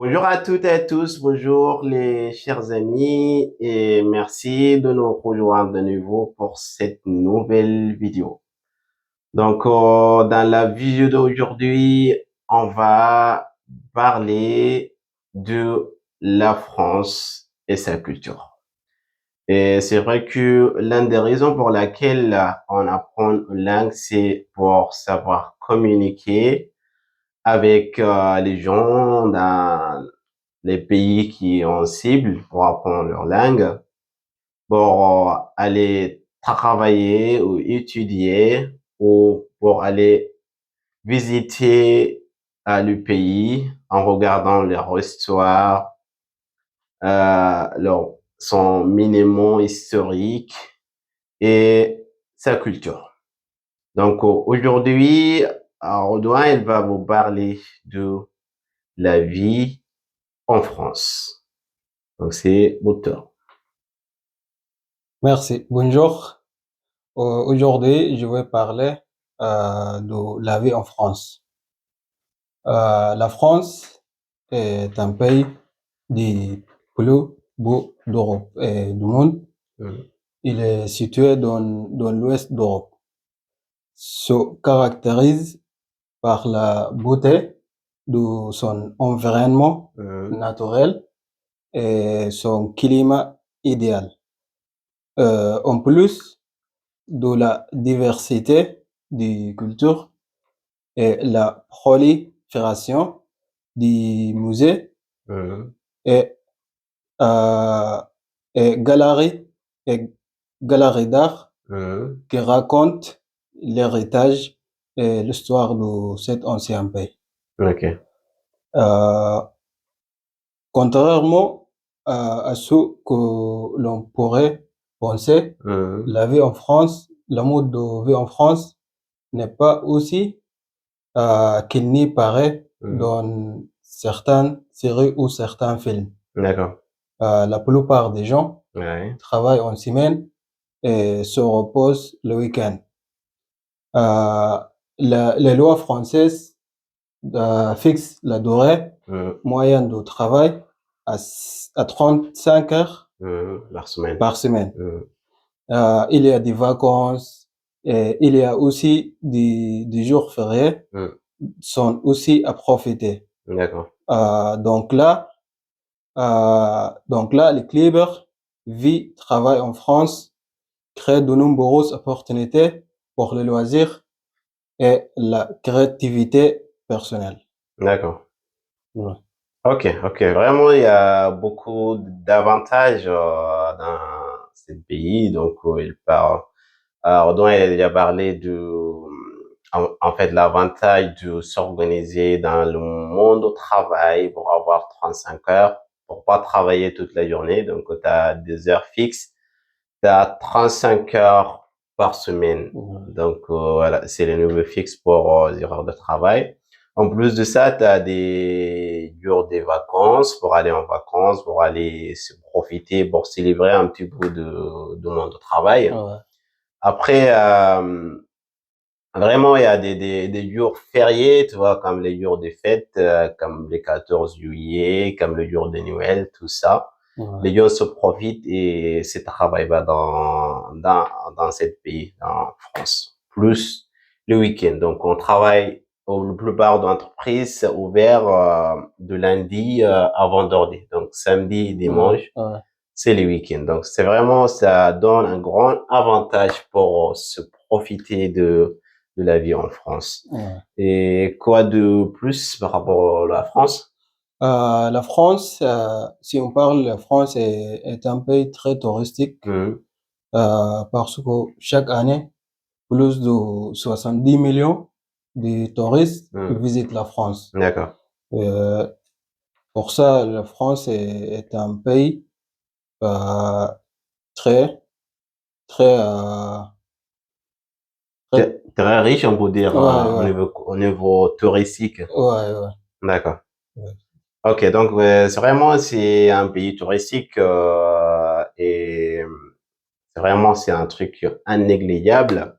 Bonjour à toutes et à tous, bonjour les chers amis et merci de nous rejoindre de nouveau pour cette nouvelle vidéo. Dans la vidéo d'aujourd'hui, on va parler de la France et sa culture. Et c'est vrai que l'une des raisons pour laquelle on apprend une langue, c'est pour savoir communiquer avec les gens dans les pays qui ont cible pour apprendre leur langue, pour aller travailler ou étudier ou pour aller visiter le pays en regardant leur histoire, son minimum historique et sa culture. Donc aujourd'hui, Audouin, elle va vous parler de la vie en France. Donc c'est auteur. Merci. Bonjour. Aujourd'hui, je vais parler de la vie en France. La France est un pays des plus beaux d'Europe et du monde. Il est situé dans l'ouest d'Europe. Se caractérise par la beauté de son environnement naturel et son climat idéal. En plus de la diversité des cultures et la prolifération des musées et, euh, et et galeries d'art qui racontent l'héritage et l'histoire de cet ancien pays. Ok. Euh, Contrairement à ce que l'on pourrait penser, la vie en France, le mode de vie en France n'est pas aussi qu'il n'y paraît dans certaines séries ou certains films. D'accord. La plupart des gens Ouais. travaillent en semaine et se reposent le week-end. Euh, les lois françaises fixent la durée moyenne de travail à 35 heures Par semaine. par semaine. Il y a des vacances et il y a aussi des jours fériés sont aussi à profiter. D'accord. Donc là, l'équilibre vie-travail en France crée de nombreuses opportunités pour le loisir et la créativité personnelle. D'accord. Ouais. Ok, ok. Vraiment, il y a beaucoup d'avantages dans ce pays. Donc, il parle. Alors, dont il a parlé en fait, l'avantage de s'organiser dans le monde au travail pour avoir 35 heures, pour pas travailler toute la journée. Donc, tu as des heures fixes. Tu as 35 heures par semaine. Donc, voilà, c'est le niveau fixe pour les heures de travail. En plus de ça, tu as des jours de vacances pour aller en vacances, pour aller se profiter, pour se livrer un petit peu de monde de travail. Ouais. Après, vraiment, il y a des jours fériés, tu vois, comme les jours des fêtes, comme le 14 juillet, comme le jour de Noël, tout ça. Ouais. Les gens se profitent et se travaillent dans ce pays, en France. Plus le week-end. Donc, on travaille, la plupart d'entreprises ouvertes de lundi à vendredi. Donc, samedi et dimanche, Ouais. c'est le week-end. Donc, c'est vraiment, ça donne un grand avantage pour se profiter de la vie en France. Ouais. Et quoi de plus par rapport à la France? La France, si on parle, la France est un pays très touristique parce que chaque année, plus de 70 millions de touristes visitent la France. D'accord. Euh, pour ça, la France est un pays euh, très, très, très, Très riche, on peut dire, ouais, au niveau touristique. ouais, ouais, D'accord. ouais. Ok, donc c'est vraiment c'est un pays touristique et c'est vraiment c'est un truc innégligeable.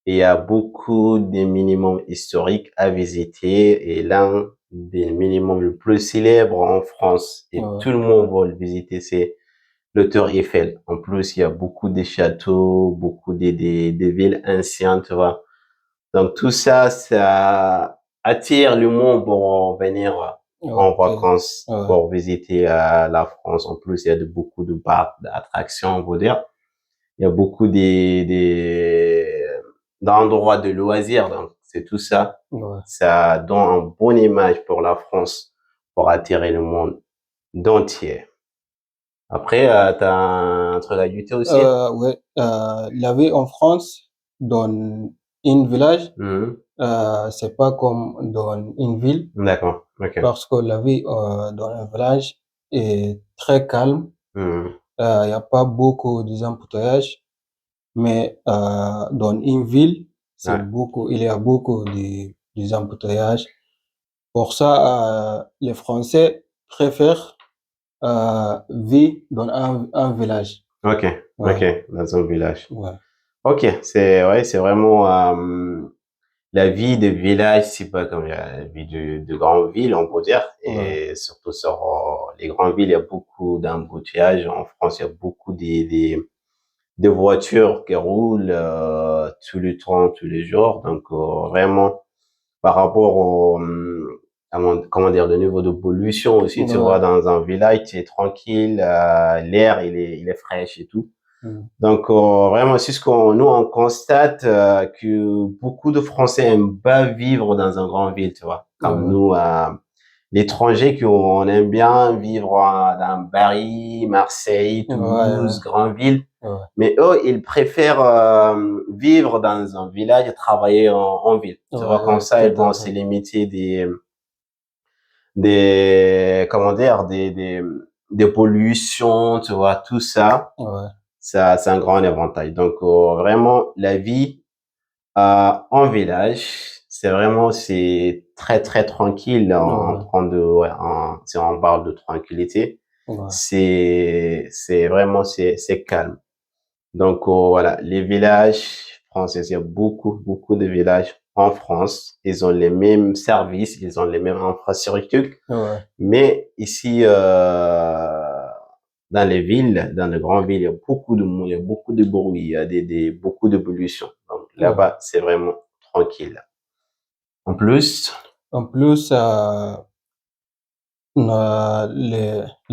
Et il y a beaucoup de minimums historiques à visiter et l'un des minimums le plus célèbre en France et tout le monde va le visiter, c'est le Tour Eiffel. En plus, il y a beaucoup de châteaux, beaucoup de villes anciennes, tu vois. Donc tout ça, ça attire le monde pour venir en vacances, pour visiter la France. En plus, il y a beaucoup de parcs d'attractions, on va dire. Il y a beaucoup d'endroits de loisirs. Donc c'est tout ça. Ça donne une bonne image pour la France, pour attirer le monde entier. Après, t'as un truc à ajouter aussi? Ouais, la vie en France, dans une village, c'est pas comme dans une ville. D'accord, ok. Parce que la vie dans un village est très calme. Il y a pas beaucoup d'embouteillages, mais dans une ville, il y a beaucoup d'embouteillages. Pour ça, les Français préfèrent vivre dans un village. Ok, ok, dans un village. Ouais. Ok, c'est vraiment la vie de village, c'est pas comme la vie de grande ville, on peut dire. Et surtout sur les grandes villes, il y a beaucoup d'embouteillages. En France, il y a beaucoup de voitures qui roulent tous les temps, tous les jours. Donc vraiment, par rapport au comment dire, le niveau de pollution aussi, tu vois, dans un village, tu es tranquille, l'air il est fraîche et tout. Donc vraiment, c'est ce nous on constate que beaucoup de Français aiment pas vivre dans une grande ville, tu vois, comme nous l'étranger qu'on aime bien vivre dans Paris, Marseille, Toulouse, grande ville. Mais eux, ils préfèrent vivre dans un village et travailler en ville. Tu vois, comme ça, ils vont se limiter comment dire, des pollutions, tu vois, tout ça. Ça, c'est un grand avantage. Donc, vraiment, la vie en village, c'est très, très tranquille en train de, si on parle de tranquillité, c'est vraiment, c'est calme. Donc, voilà, les villages français, il y a beaucoup, beaucoup de villages en France. Ils ont les mêmes services, ils ont les mêmes infrastructures. Mais ici, dans les villes, dans les grandes villes, il y a beaucoup de monde, il y a beaucoup de bruit, il y a beaucoup de pollution. Donc, là-bas, c'est vraiment tranquille. En plus, la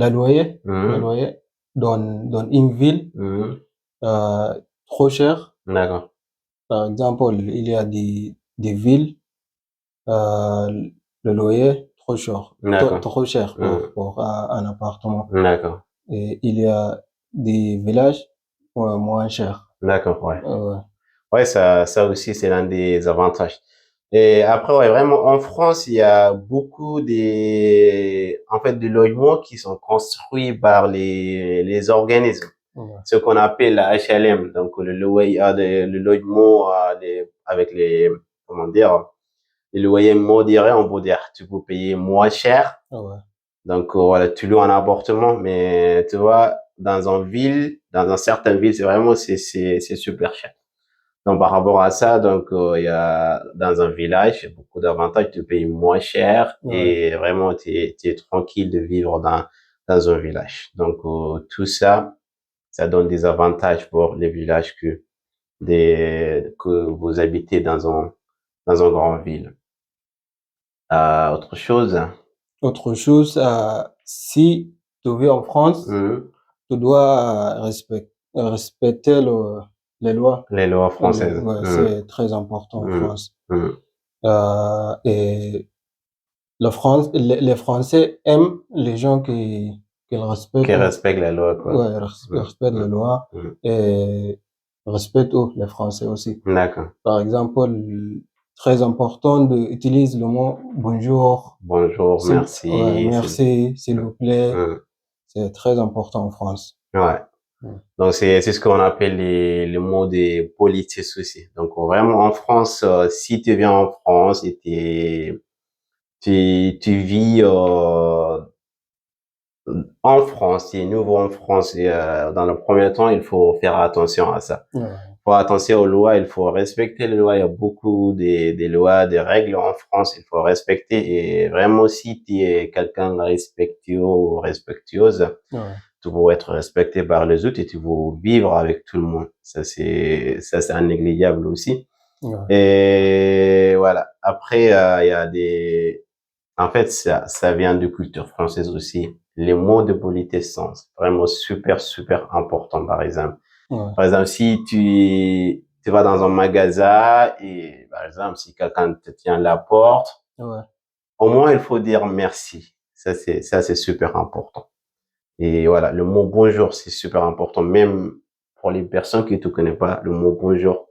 loyer dans une ville, trop cher. D'accord. Par exemple, il y a des villes, le loyer trop cher, trop cher pour un appartement. D'accord. Et il y a des villages moins chers. D'accord, ouais. Ouais, ça aussi, c'est l'un des avantages. Et après, ouais, vraiment, en France, il y a beaucoup en fait, de logements qui sont construits par les organismes. Ce qu'on appelle la HLM. Donc, le logement, avec comment dire, les loyers modérés, on peut dire, tu peux payer moins cher. Donc, voilà, tu loues un appartement, mais tu vois, dans une certaine ville, c'est super cher. Donc, par rapport à ça, donc, il y a, dans un village, il y a beaucoup d'avantages, tu payes moins cher et vraiment, tu es tranquille de vivre dans un village. Donc, tout ça, ça donne des avantages pour les villages que vous habitez dans une grande ville. Autre chose? Autre chose, si tu vis en France, tu dois respecter les lois. Les lois françaises. C'est très important en France. Et les Français aiment les gens qui respectent. Qui respectent les lois, quoi. Ouais, respectent les lois et respectent les Français aussi. D'accord. Par exemple, très important d'utiliser le mot bonjour. Bonjour, merci. Merci, s'il vous plaît. C'est très important en France. Ouais. Donc, c'est ce qu'on appelle les mots de politesse aussi. Donc, vraiment, en France, si tu viens en France et tu vis, en France, tu es nouveau en France et, dans le premier temps, il faut faire attention à ça. Il faut attention aux lois, il faut respecter les lois. Il y a beaucoup des lois, des règles en France, il faut respecter. Et vraiment, si tu es quelqu'un respectueux ou respectueuse, Ouais. tu veux être respecté par les autres et tu veux vivre avec tout le monde. Ça, c'est un négligeable aussi. Ouais. Et voilà. Après, il y a en fait, ça vient de culture française aussi. Les mots de politesse sont vraiment super, super importants, par exemple. Ouais. Par exemple, si tu vas dans un magasin et, par exemple, si quelqu'un te tient la porte, Ouais. au moins, il faut dire merci. Ça, c'est super important. Et voilà, le mot bonjour, c'est super important. Même pour les personnes qui te connaissent pas, le mot bonjour,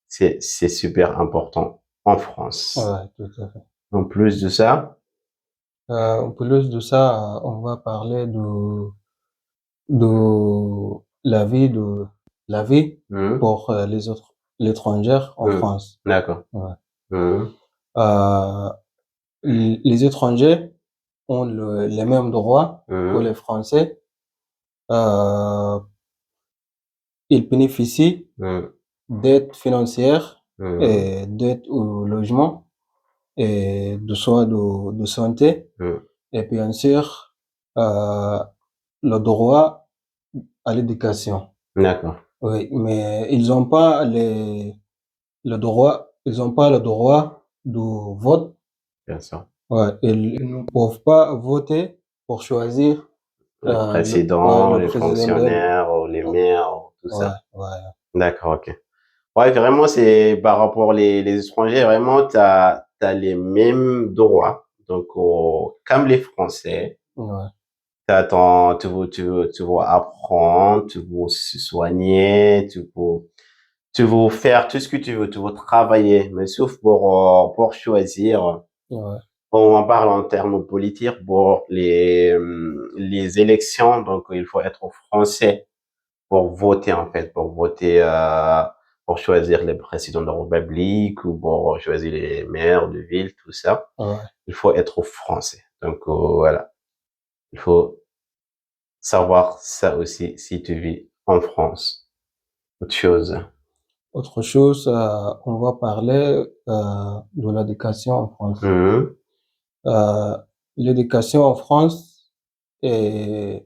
c'est super important en France. Ouais, tout à fait. En plus de ça, En plus de ça, on va parler de la vie hum, pour l'étranger en hum, France. d'accord. Ouais. Hum, Euh, les étrangers ont les mêmes droits que hum, les Français. Euh, ils bénéficient hum, d'aide financière hum, et d'aide au logement et de soins de santé. hum. Et bien sûr, euh, le droit à l'éducation. D'accord, Oui, mais ils ont pas le droit de vote. bien sûr. Ouais, ils ne peuvent pas voter pour choisir Le ouais, président, le les président de, fonctionnaires, les maires, tout ouais, ça. ouais, D'accord, ok. Ouais, vraiment, c'est par rapport les étrangers, vraiment, t'as les mêmes droits. Donc, comme les Français, ouais, tu veux apprendre, tu veux se soigner, tu veux faire tout ce que tu veux travailler, mais sauf pour choisir. ouais, On en parle en termes politiques pour les élections, donc il faut être français pour voter en fait, pour choisir les présidents de la République ou pour choisir les maires de ville, tout ça. ouais. Il faut être français. Donc voilà, il faut savoir ça aussi si tu vis en France. Autre chose. Autre chose, on va parler de l'éducation en France. Mhm, Euh, l'éducation en France est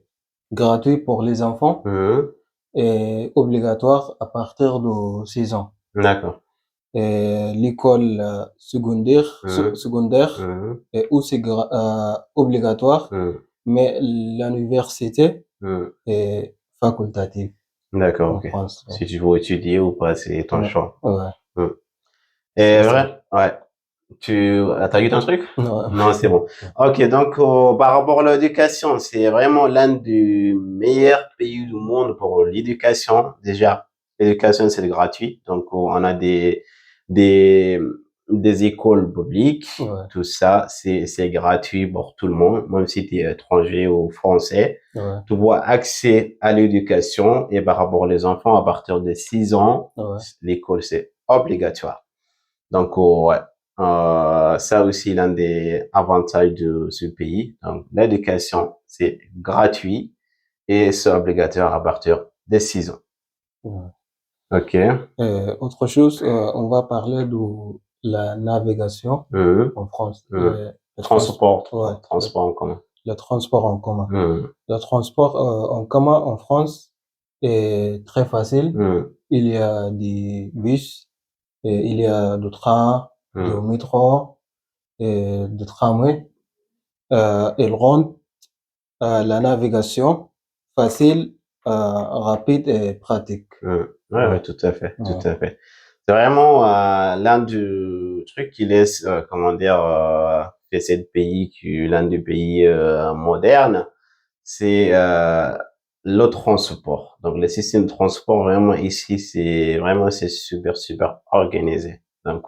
gratuite pour les enfants mhm, et obligatoire à partir de 6 ans. d'accord. Et l'école Mhm, secondaire mhm, est aussi obligatoire, mhm, mais l'université mhm. est facultative D'accord, en ok. France. Si tu veux étudier ou pas, c'est ton Ouais, choix. ouais, Mhm. Et c'est ça. vrai, ouais. T'as eu ton truc? Ouais, Non, c'est bon. Ok, donc par rapport à l'éducation, c'est vraiment l'un des meilleurs pays du monde pour l'éducation. Déjà, l'éducation, c'est gratuit. Donc, on a des, des écoles publiques. ouais, Tout ça, c'est gratuit pour tout le monde, même si tu es étranger ou français. ouais, Tu vois accès à l'éducation et par rapport aux enfants, à partir de 6 ans, ouais. l'école, c'est obligatoire. Donc, ouais, ça aussi, l'un des avantages de ce pays. Donc, l'éducation, c'est gratuit et c'est obligatoire à partir de 6 ans. Ouais. OK. Autre chose, on va parler de la navigation Mhm. en France. Mhm. Le ouais, Transport en commun. le transport en commun. Mhm. Le transport en commun en France est très facile. Mhm. Il y a des bus, et il y a des trains, de Mhm. métro et de tramway. Ils rendent la navigation facile, rapide et pratique. Mhm. Ouais, Ouais, ouais, tout à fait, tout ouais, à fait. C'est vraiment l'un du truc qui laisse, comment dire, fait cette pays, qui l'un des pays modernes, c'est le transport. Donc, le système de transport, vraiment, ici, c'est super, super organisé. Donc,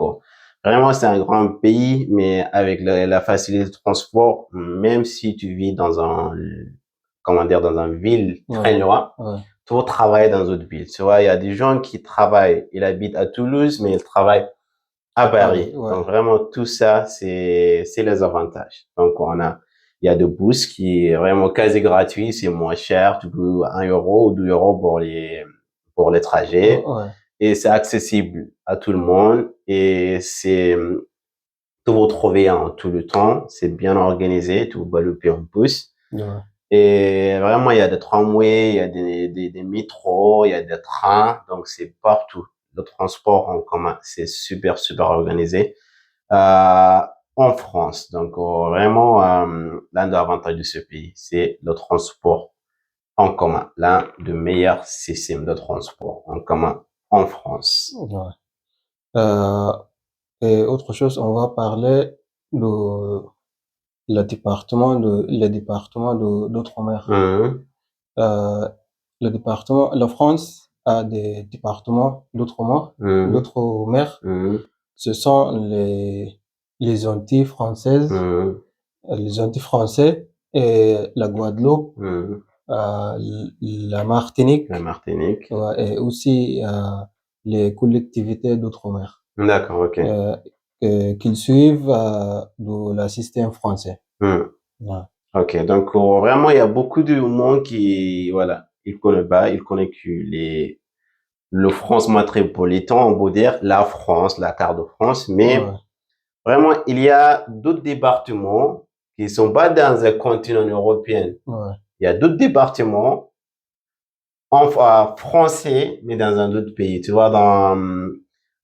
vraiment, c'est un grand pays, mais avec la facilité de transport, même si tu vis dans comment dire, dans une ville très ouais, loin, ouais. tu vas travailler dans une autre ville. Tu vois, il y a des gens qui travaillent, ils habitent à Toulouse, mais ils travaillent à À Paris, Paris. ouais, Donc vraiment tout ça, c'est les avantages. Donc il y a des bourses qui est vraiment quasi gratuit, c'est moins cher, tu peux 1 euro ou 2 euros pour les ouais, trajets. ouais. et c'est accessible à tout le monde et c'est tout vous trouvez en tout le temps, c'est bien organisé, tout va le en bus. Ouais. Et vraiment, il y a des tramways, il y a des métros, il y a des trains, donc c'est partout. Le transport en commun, c'est super, super organisé en France. Donc vraiment, l'un des avantages de ce pays, c'est le transport en commun, l'un des meilleurs systèmes de transport en commun en France. Ouais. Euh, et autre chose, on va parler de les départements d'outre-mer. Mmh. La France a des départements Mmh. d'outre-mer. Mmh. Ce sont les Antilles françaises, Mmh. les Antilles français et la Guadeloupe, Mmh. la Martinique, La Martinique. ouais, et aussi les collectivités d'outre-mer, D'accord, ok. qu'ils suivent de la système français. Mmh. Ouais. Ok, donc vraiment, il y a beaucoup de monde qui, voilà, il connaît pas, il connaît que le France métropolitain, on peut dire la France, la carte de France, mais Ouais. vraiment, il y a d'autres départements qui sont pas dans un continent européen. Ouais. Il y a d'autres départements français, mais dans un autre pays. Tu vois, dans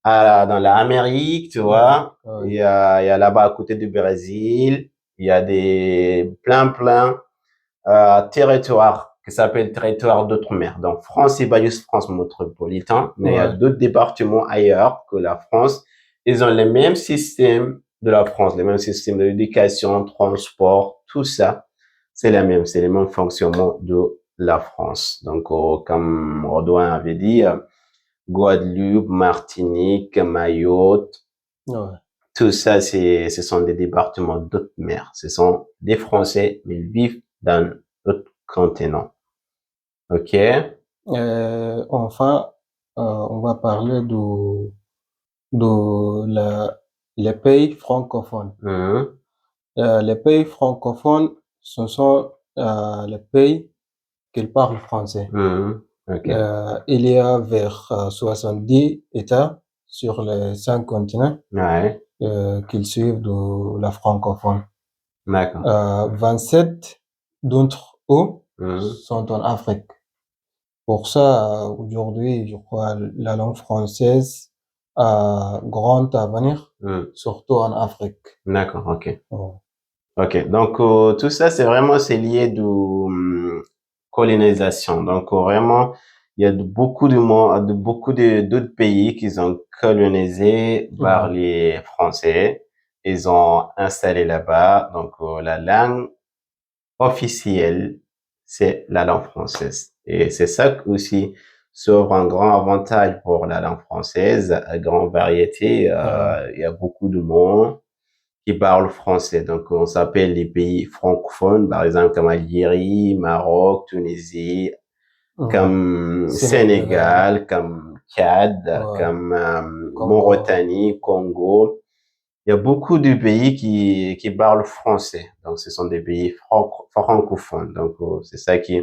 l'Amérique, tu vois, Ouais. il y a là-bas à côté du Brésil, il y a des plein territoires qui s'appellent territoires d'outre-mer. Donc, France, c'est pas juste France métropolitain, mais il y a Ouais. d'autres départements ailleurs que la France. Ils ont les mêmes systèmes de la France, les mêmes systèmes d'éducation, transport, tout ça. C'est les mêmes fonctionnements de la France. Donc, comme Rodouin avait dit, Guadeloupe, Martinique, Mayotte, Ouais. tout ça, ce sont des départements d'autres mers. Ce sont des Français, mais ils vivent dans d'autres continents. OK? Enfin, on va parler de les pays francophones. Mhm. Les pays francophones, ce sont les pays qui parlent français. Mhm. OK. Il y a vers 70 États sur les 5 continents Ouais. qui suivent de la francophone. D'accord. 27 d'entre eux Mhm. sont en Afrique. Pour ça, aujourd'hui, je crois la langue française a grand avenir, Mhm. surtout en Afrique. D'accord. OK. Oh. OK. Donc, tout ça, c'est lié de colonisation. Donc, vraiment, il y a beaucoup de monde, beaucoup d'autres pays qui ont colonisé par Ouais, les Français. Ils ont installé là-bas. Donc, la langue officielle, c'est la langue française. Et c'est ça aussi s'offre un grand avantage pour la langue française, à grande variété. ouais, Il y a beaucoup de monde qui parle français. Donc, on s'appelle les pays francophones, par exemple, comme Algérie, Maroc, Tunisie, ouais. comme Sénégal, Sénégal, comme Tchad, ouais, comme Congo, Mauritanie, Congo. Il y a beaucoup de pays qui parlent français. Donc, ce sont des pays francophones. Donc, c'est ça qui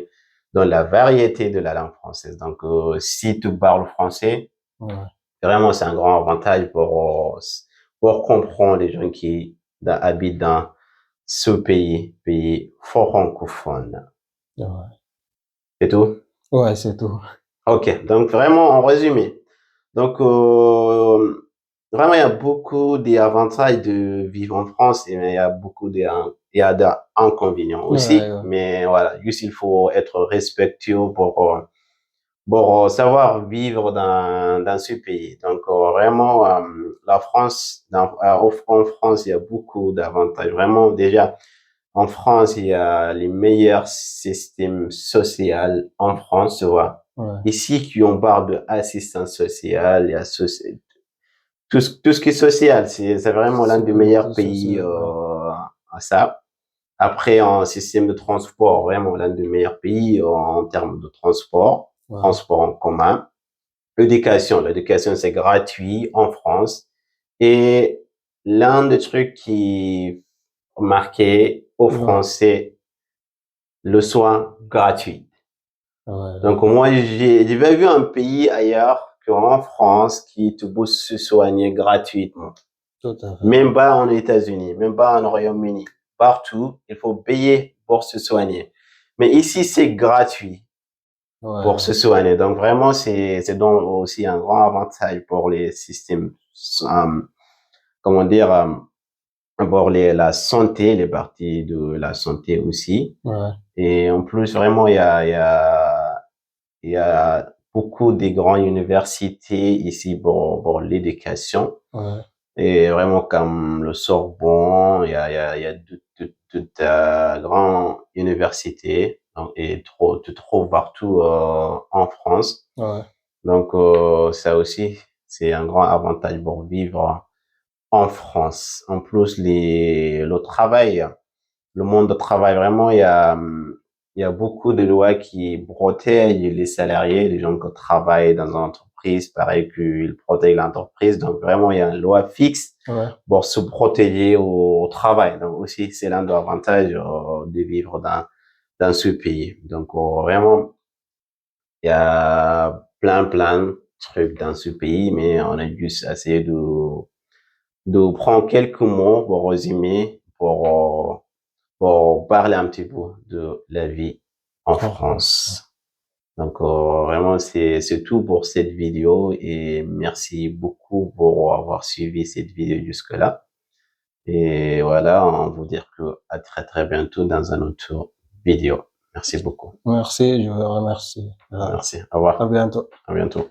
donne la variété de la langue française. Donc, si tu parles français, ouais, vraiment, c'est un grand avantage pour comprendre les gens qui habitent dans ce pays francophone. ouais. C'est tout? Ouais, c'est tout. Ok, donc vraiment en résumé. Donc vraiment il y a beaucoup d'avantages de vivre en France et il y a il y a d'inconvénients Ouais, aussi. ouais, Mais voilà, juste il faut être respectueux pour savoir vivre dans ce pays. Donc vraiment la France, en France il y a beaucoup d'avantages. Vraiment déjà en France, il y a les meilleurs systèmes sociaux en France, tu vois. ouais. Ici, qui on parle de assistance sociale, il y a tout ce qui est social, c'est vraiment l'un des Sécurité meilleurs pays sociale, ouais. à ça. Après, en système de transport, vraiment l'un des meilleurs pays en termes de transport, Ouais, transport en commun. L'éducation, c'est gratuit en France. Et l'un des trucs qui marquait aux ouais, Français le soin gratuit. ouais, Donc ouais. moi, j'ai vu un pays ailleurs qu'en France, qui te poussent se soigner gratuitement. Tout à fait. Même pas en États-Unis, même pas en Royaume-Uni. Partout, il faut payer pour se soigner. Mais ici, c'est gratuit pour se soigner. Donc vraiment, c'est donc aussi un grand avantage pour les systèmes, comment dire, pour la santé, les parties de la santé aussi. Ouais. Et en plus, vraiment, il y a beaucoup de grandes universités ici pour l'éducation. Ouais. Et vraiment, comme le Sorbonne, il y a toute grande université. Donc, et tu trouves partout en France. Ouais. Donc, ça aussi, c'est un grand avantage pour vivre en France. En plus, le travail, le monde du travail, vraiment, il y a beaucoup de lois qui protègent les salariés, les gens qui travaillent dans une entreprise, pareil qu'ils protègent l'entreprise. Donc, vraiment, il y a une loi fixe pour se protéger au travail. Donc, aussi, c'est l'un des avantages de vivre dans ce pays. Donc, vraiment, il y a plein de trucs dans ce pays, mais on a juste essayé de prendre quelques mots pour résumer, pour parler un petit peu de la vie en France. Donc, vraiment, c'est tout pour cette vidéo et merci beaucoup pour avoir suivi cette vidéo jusque-là. Et voilà, on vous dire que à très bientôt dans un autre vidéo. Merci beaucoup. Merci, je vous remercie. Merci. Au revoir. À bientôt. À bientôt.